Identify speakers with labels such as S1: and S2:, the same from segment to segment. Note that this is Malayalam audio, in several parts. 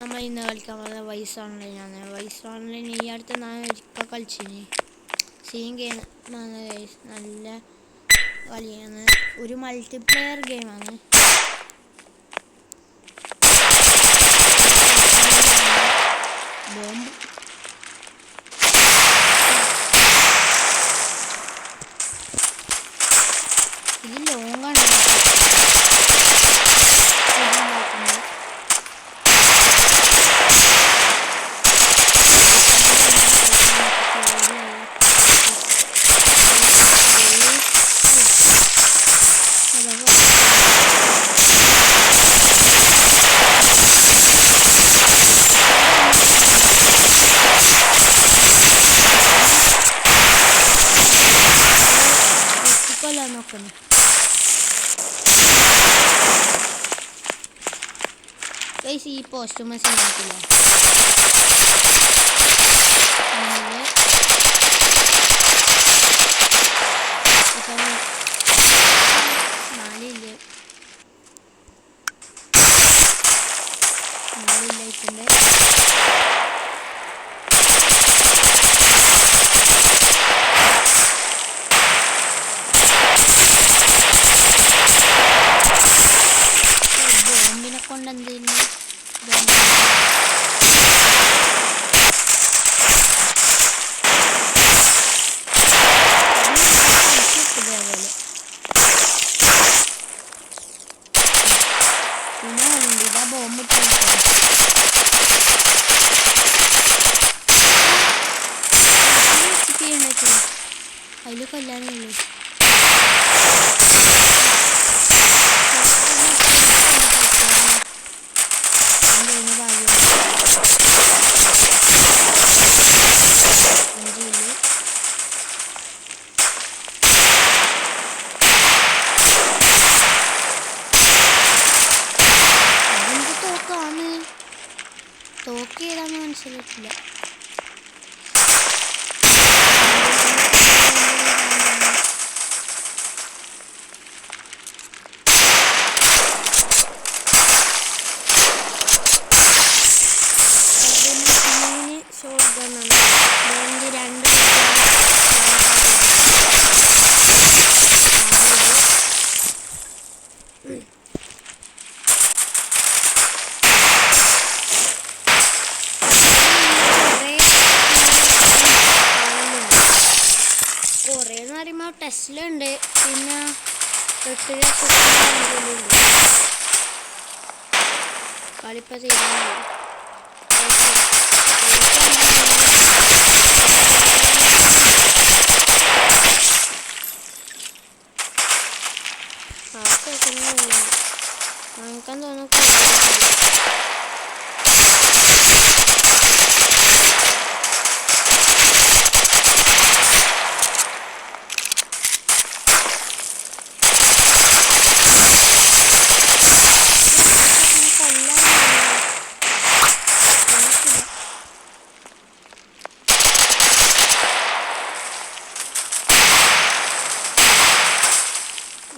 S1: നമ്മൾ ഇന്ന് കളിക്കാൻ പോകുന്നത് വൈസ് ഓൺലൈനാണ്. വൈസ് ഓൺലൈൻ ഈ അടുത്ത് ഞാൻ ഒരിക്കൽ കളിച്ചിന്. സെയിം ഗെയിം ആണ് ഗൈസ്, നല്ല കളിയാണ്. ഒരു മൾട്ടിപ്ലെയർ ഗെയിമാണ്. ബോംബ് ഇത് ലോങ്ങാണ്. നോക്കുന്നു ഗൈസ്, ഈ പോസ്റ്റ് മനസ്സിലാക്കില്ല. നാലില്ലായിട്ടുണ്ട്. കൊണ്ടെന്തെങ്കിലും പിന്നെ ഇതാ ബോംബ് അതിൽ കൊല്ലാനുള്ളൂ. തോക്ക് ഏതാന്ന് മനസ്സിലാക്കില്ല. ഷോട്ട് ഗണ്ണാണ്. രണ്ട് കുറേന്ന് പറയുമ്പോൾ ടെസ്ലുണ്ട്, പിന്നെ 8 ലക്ഷത്തിലുണ്ട്. കളിപ്പോൾ തീരുമാനം വാങ്ങിക്കാൻ തോന്നുന്നു.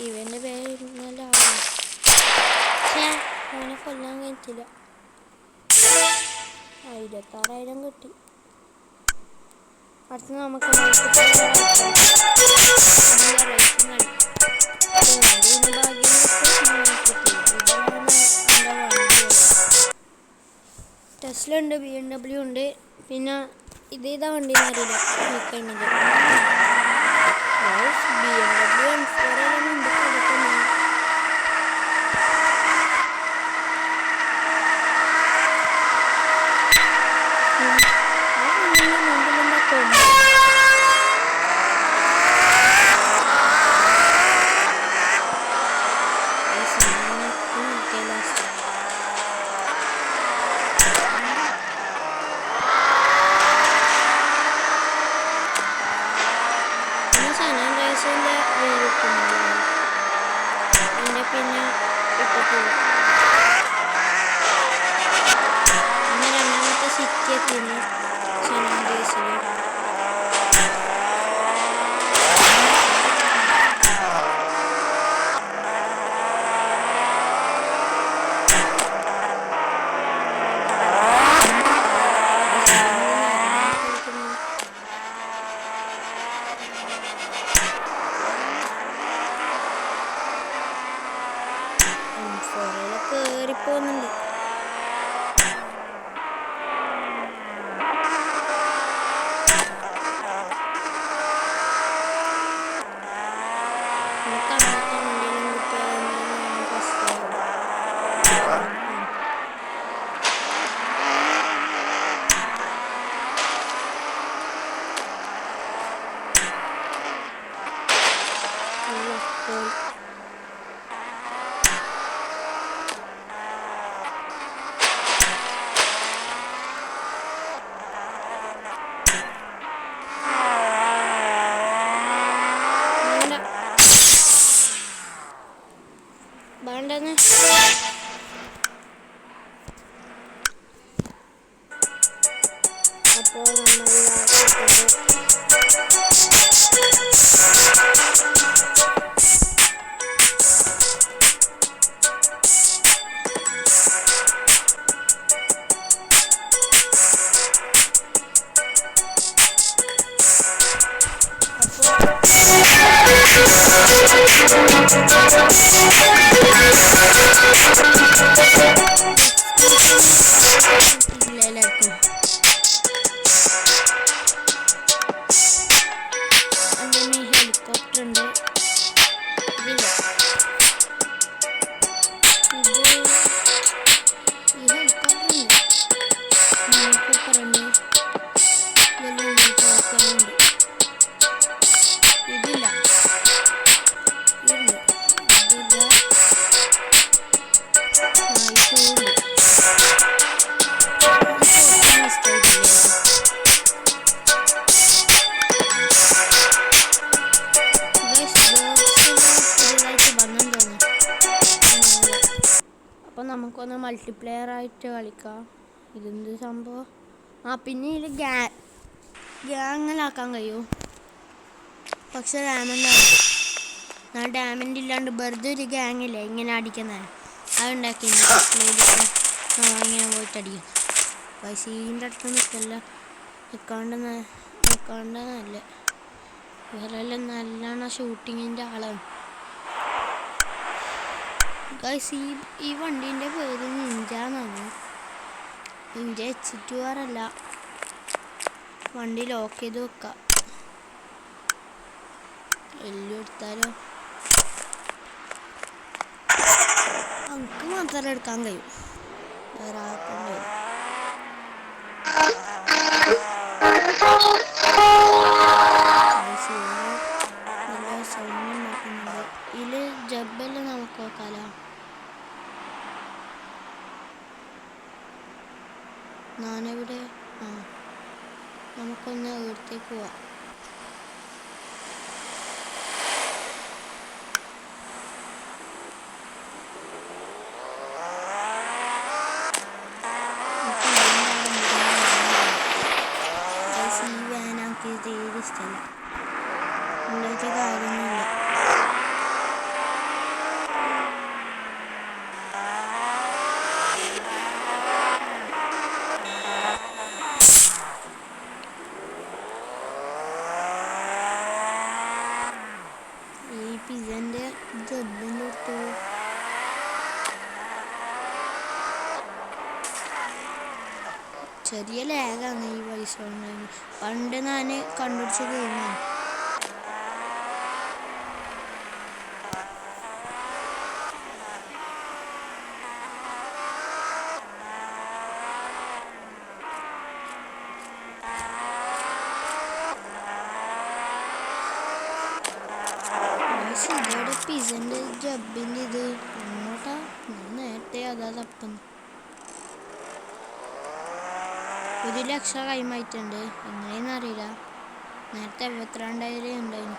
S1: ഇവന്റെ പേര് നല്ല ആളാണ്. അവനെ കൊല്ലാൻ കഴിച്ചില്ല. 26,000 കിട്ടി. അടുത്ത് നമുക്ക് ടെസ്ലുണ്ട്, BMW ഉണ്ട്. പിന്നെ ഇതേതാ വണ്ടി അറിയില്ല. BMW പിന്നെ രണ്ടാമത്തെ സിറ്റി എത്തിന് സനാൻഡ്രിയസിൽ. അപ്പോൾ നമ്മൾ നമുക്കൊന്ന് മൾട്ടിപ്ലെയർ ആയിട്ട് കളിക്കാം. ഇതെന്ത് സംഭവം? പിന്നെ ഇതിൽ ഗ്യാങ്ങിലാക്കാൻ കഴിയും. പക്ഷെ ഞാൻ ഡാമൻഡ് ഇല്ലാണ്ട് വെറുതെ ഒരു ഗ്യാങ്ങില്ലേ ഇങ്ങനെ അടിക്കുന്നത് അതുണ്ടാക്കി ഇങ്ങനെ പോയിട്ട് അടിക്കും. പൈസീൻ്റെ അടുത്ത് നിൽക്കാണ്ട് നല്ല ഇവരെല്ലാം നല്ലോണം ഷൂട്ടിങ്ങിൻ്റെ ആളാണ്. ഗൈസ് ഈ വണ്ടീൻ്റെ പേര് നിഞ്ചാന്നാണ്. നിഞ്ച H2R അല്ല. വണ്ടി ലോക്ക് ചെയ്ത് വെക്കാം. എല്ലാം എടുത്താലോ നമുക്ക് മാത്രമേ എടുക്കാൻ കഴിയും, വേറെ ആർക്കും കഴിയും. നല്ല സൗണ്ട് ഉണ്ടാക്കുന്നുണ്ട്. ഇതിൽ ജബ്ബെല്ലാം നമുക്ക് നോക്കാലോ. ഞാനെവിടെ നമുക്കൊന്ന് ഇവിടത്തേക്ക് പോവാം. ഈ വാനാക്കി തീരെ ഇഷ്ടമല്ല, ഉണ്ടാക്കിയ കാര്യമൊന്നുമില്ല. പിസൻ്റെ ജബ്ബിൻ്റെ അടുത്ത് ചെറിയ ലാഗാണ് ഈ പൈസ ഉണ്ടായിരുന്നു. പണ്ട് ഞാൻ കണ്ടുപിടിച്ച ഗെയിമാണ്. ഇവിടെ പിസൻ്റെ ജബ്ബിൻ്റെ ഇത് അങ്ങോട്ടാ. ഞാൻ നേരത്തെ അതാ തപ്പുന്നു. 1,00,000 കൈമായിട്ടുണ്ട്. എങ്ങനെയെന്ന് അറിയില്ല. നേരത്തെ 72,000 ഉണ്ടായിരുന്നു.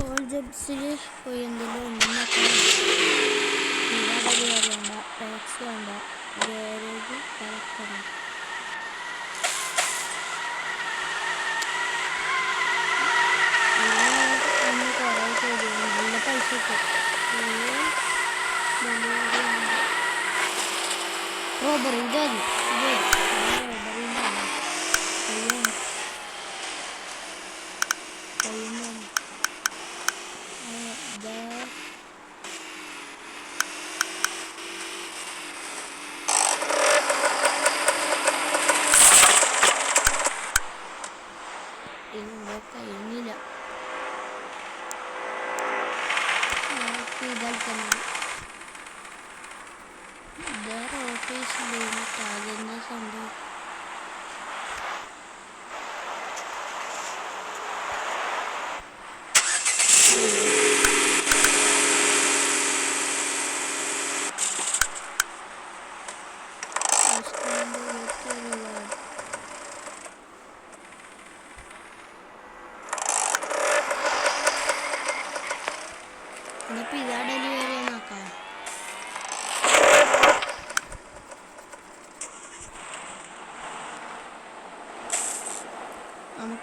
S1: ഓൾ ജബ്സിൽ പോയി എന്തെങ്കിലും ഒന്നും വേണ്ട, ടാക്സ് വേണ്ട, ഗാരേജ് കളക്ടർ കുറേ ചെയ്തു. നല്ല പൈസ കിട്ടും. റോബറി ഇതാണ് കഴിഞ്ഞില്ല. ഇതാക്കുന്നത് വേറെ ഓഫീസ് അതെന്താ സംഭവം? ഇതാ ഡെലിവറി നോക്കാം.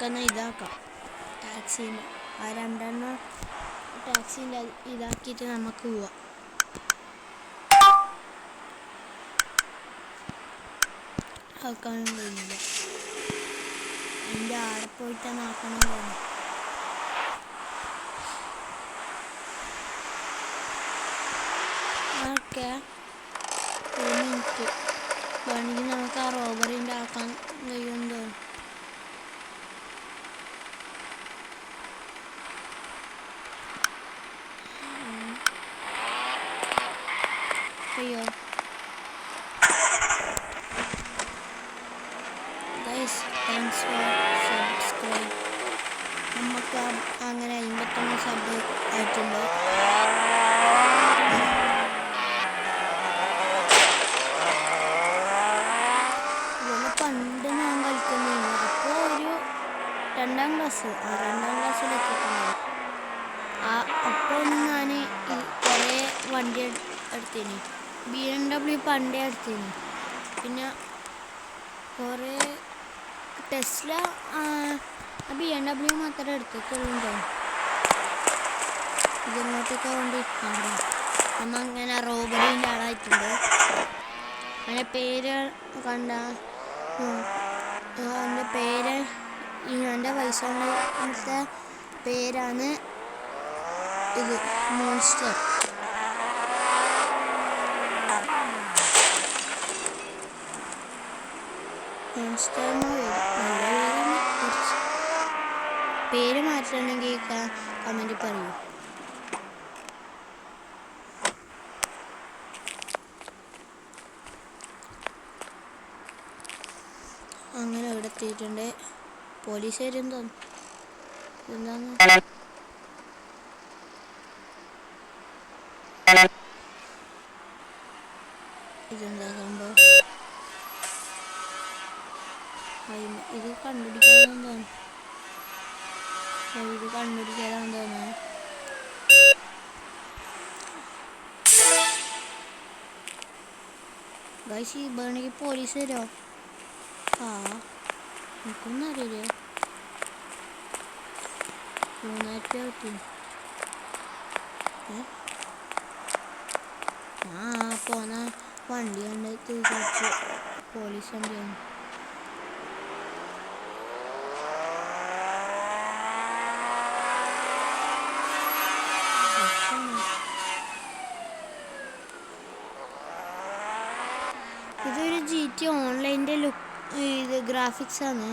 S1: നമുക്കെന്നാൽ ഇതാക്കാം. ടാക്സീൻ്റെ ആ രണ്ടെണ്ണം ടാക്സീൻ്റെ ഇതാക്കിയിട്ട് നമുക്ക് പോവാം. ആക്കാനും കഴിയില്ല. എൻ്റെ ആടെ പോയിട്ടാണ് ആക്കണം തോന്നുന്നു. ഓക്കെ, ഒരു മിനിറ്റ്. വേണമെങ്കിൽ നമുക്ക് ആ റോബറിൻ്റെ ആക്കാൻ കഴിയുമെന്ന് തോന്നുന്നു. അയ്യോ ഗൈസ്, താങ്ക്സ് ഫോർ സബ്സ്ക്രൈബ്. നമുക്ക് അങ്ങനെ 51 സബ് ആയിട്ടുണ്ട്. പണ്ട് ഞാൻ കളിക്കുന്നത് അപ്പോൾ ഒരു 2ാം ക്ലാസ്സിലെത്തിയിട്ടുണ്ട്. അപ്പോൾ ഞാൻ കുറേ വണ്ടി എടുത്തിന്. BMW പണ്ടേ എടുത്തിന്. പിന്നെ കുറേ ടെസ്ല BMW മാത്രമേ എടുത്തിട്ടുള്ളൂ. ഇതിങ്ങോട്ടൊക്കെ കൊണ്ടിരിക്കാണ്ട് നമ്മൾ അങ്ങനെ റോബറിൻ്റെ ആളായിട്ടുണ്ട്. എൻ്റെ പേര് കണ്ട എൻ്റെ പേര് എൻ്റെ വയസ്സുള്ള പേരാണ് ഇത് മോൺസ്റ്റർ. പേര് മാറ്റണമെങ്കിൽ കമൻറ്റ് പറയൂ. അങ്ങനെ ഇവിടെ എത്തിയിട്ടുണ്ട്. പോലീസുകാർ എന്താണ് ഇതെന്താ സംഭവം? ഇത് കണ്ടുപിടിക്കാനെന്ന് തോന്നുന്നു. ഇത് കണ്ടുപിടിക്കാതാന്ന് തോന്നുന്നു. ഗൈസ്, ഈ വേണമെങ്കിൽ പോലീസ് വരുമോ? എനിക്കൊന്നും അറിയില്ലേ. 3000 കിട്ടി. പോന്ന വണ്ടി കണ്ട് തിരിച്ചു. പോലീസ് വണ്ടിയാണ്. ഇതൊരു GT ഓൺലൈൻ്റെ ഇത് ഗ്രാഫിക്സ് ആണ്.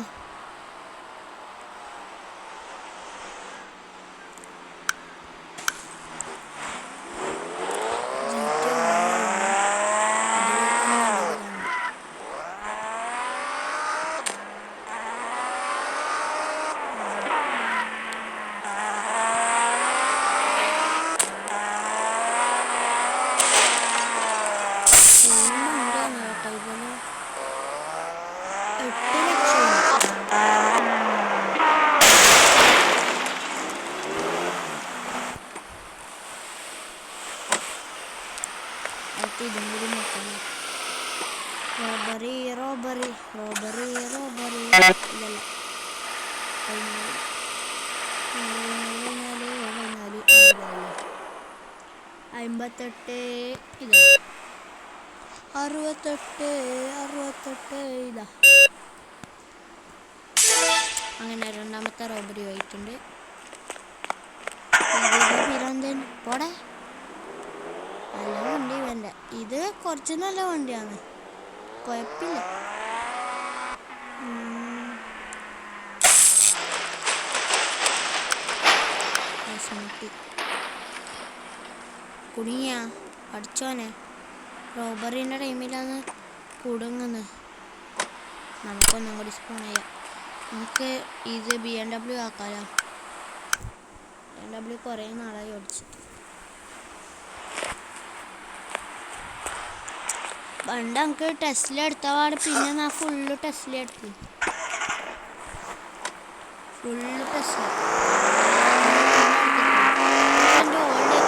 S1: റോബറി ഇതല്ല. 58 ഇതാ. 68 ഇതാ. അങ്ങനെ 2ാമത്തെ റോബറി ആയിട്ടുണ്ട്. പോടെ നല്ല വണ്ടി വേണ്ട. ഇത് കുറച്ച് നല്ല വണ്ടിയാണ്, കുഴപ്പമില്ല. കുടുങ്ങിയ പഠിച്ചോനെ, റോബറിൻ്റെ ടൈമിലാണ് കുടുങ്ങുന്നത്. നമുക്കൊന്നും കൂടി സ്പോൺ ചെയ്യാം. നമുക്ക് ഇത് BMW ആക്കാലോ. BMW കുറേ നാളായി ഓടിച്ചിട്ട്. പണ്ട് നമുക്ക് ടെസ്ല എടുത്ത പാട് പിന്നെ ഞാൻ ഫുള്ള് ടെസ്ല എടുത്തു. എൻ്റെ ഓൾഡ്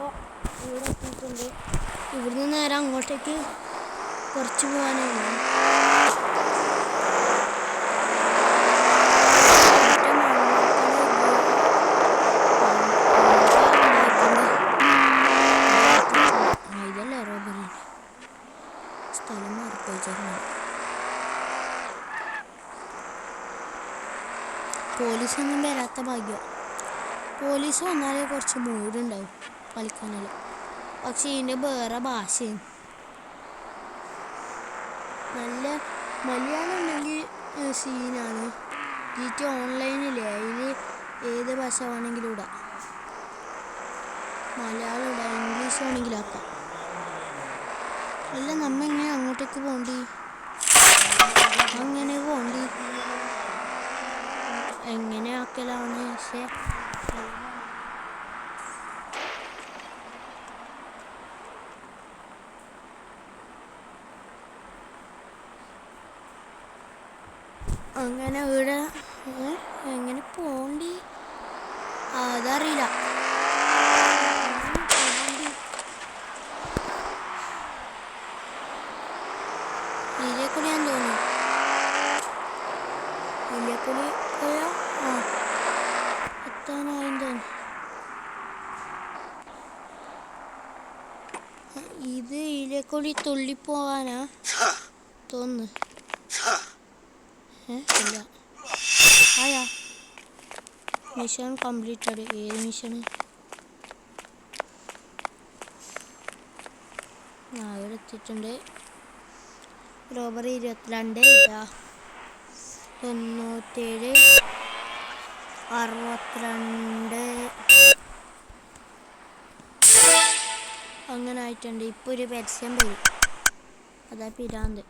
S1: അപ്പോൾ ഇവിടെ എത്തിയിട്ടുണ്ട്. ഇവിടുന്ന് നേരെ അങ്ങോട്ടേക്ക് കുറച്ച് പോകാനാണ്. ഇതല്ലേ റോബറി സ്ഥലം മാറിപ്പോയി. പോലീസൊന്നും വരാത്ത ഭാഗ്യം. പോലീസ് വന്നാലേ കുറച്ച് മൂടുണ്ടാവും കളിക്കാനല്ല. പക്ഷെ ഇതിൻ്റെ വേറെ ഭാഷയും നല്ല മലയാളം ഉണ്ടെങ്കിൽ സീനാണ്. GTA ഓൺലൈനില്ലേ, അതിൽ ഏത് ഭാഷ വേണമെങ്കിലും ഇടാം. മലയാളം ഇടാം, ഇംഗ്ലീഷ് വേണമെങ്കിലും ആക്കാം. അല്ല, നമ്മ എങ്ങനെ അങ്ങോട്ടേക്ക് പോണ്ടി? അങ്ങനെ പോണ്ടി എങ്ങനെ ആക്കലാണ്? പക്ഷേ അങ്ങനെ ഇവിടെ എങ്ങനെ പോണ്ടി അതറിയില്ല. ഇതിലേക്കൂടി ഞാൻ തോന്നി, ഇതിലേക്കൂടി പോയാ എത്താനായും തോന്നി. ഇത് ഇതിലേക്കൂടി തുള്ളിപ്പോവാനാ തോന്നുന്നു. ഇല്ല, ആയാ മിഷൻ കംപ്ലീറ്റഡ്. ഏത് മിഷൻ? ഇവിടെ എത്തിയിട്ടുണ്ട്. റോബറി 22, 97, 62 അങ്ങനെ ആയിട്ടുണ്ട്. ഇപ്പോൾ ഒരു പരസ്യം വരും, അതാ പിരാന്ത്.